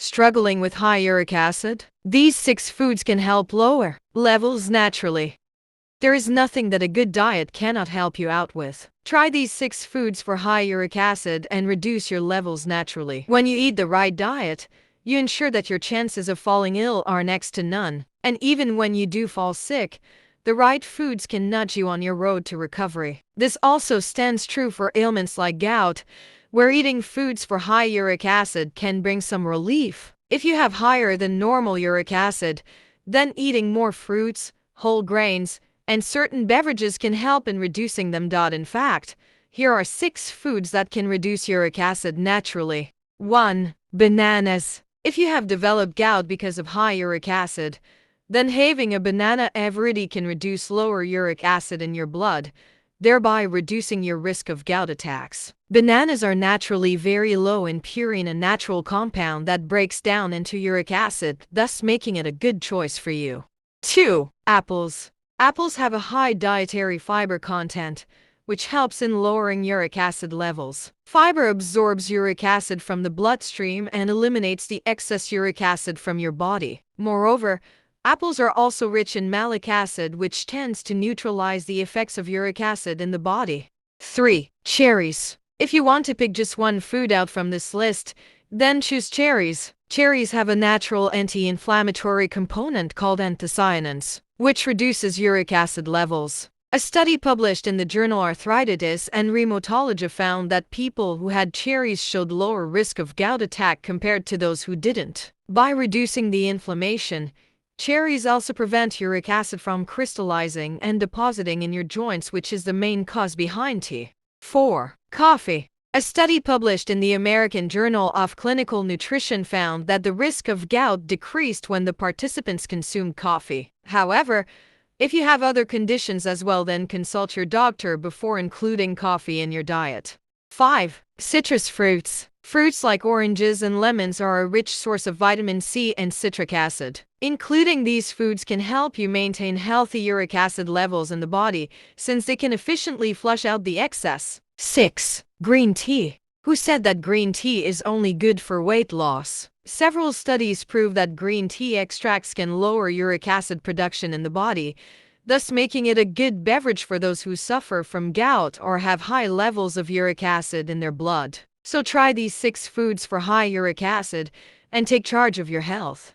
Struggling with high uric acid? These 6 foods can help lower levels naturally. There is nothing that a good diet cannot help you out with. Try these 6 foods for high uric acid and reduce your levels naturally. When you eat the right diet, you ensure that your chances of falling ill are next to none. And even when you do fall sick, the right foods can nudge you on your road to recovery. This also stands true for ailments like gout, where eating foods for high uric acid can bring some relief. If you have higher than normal uric acid, then eating more fruits, whole grains, and certain beverages can help in reducing them. In fact, here are 6 foods that can reduce uric acid naturally. 1. Bananas. If you have developed gout because of high uric acid, then having a banana every day can reduce lower uric acid in your blood, thereby reducing your risk of gout attacks. Bananas are naturally very low in purine, a natural compound that breaks down into uric acid, thus making it a good choice for you. 2. Apples. Apples have a high dietary fiber content, which helps in lowering uric acid levels. Fiber absorbs uric acid from the bloodstream and eliminates the excess uric acid from your body. Moreover, apples are also rich in malic acid, which tends to neutralize the effects of uric acid in the body. 3. Cherries. If you want to pick just one food out from this list, then choose cherries. Cherries have a natural anti-inflammatory component called anthocyanins, which reduces uric acid levels. A study published in the journal Arthritis and Rheumatology found that people who had cherries showed lower risk of gout attack compared to those who didn't. By reducing the inflammation, cherries also prevent uric acid from crystallizing and depositing in your joints, which is the main cause behind tea. 4. Coffee. A study published in the American Journal of Clinical Nutrition found that the risk of gout decreased when the participants consumed coffee. However, if you have other conditions as well, then consult your doctor before including coffee in your diet. 5. Citrus fruits. Fruits like oranges and lemons are a rich source of vitamin C and citric acid. Including these foods can help you maintain healthy uric acid levels in the body, since they can efficiently flush out the excess. 6. Green tea. Who said that green tea is only good for weight loss? Several studies prove that green tea extracts can lower uric acid production in the body, thus making it a good beverage for those who suffer from gout or have high levels of uric acid in their blood. So try these 6 foods for high uric acid and take charge of your health.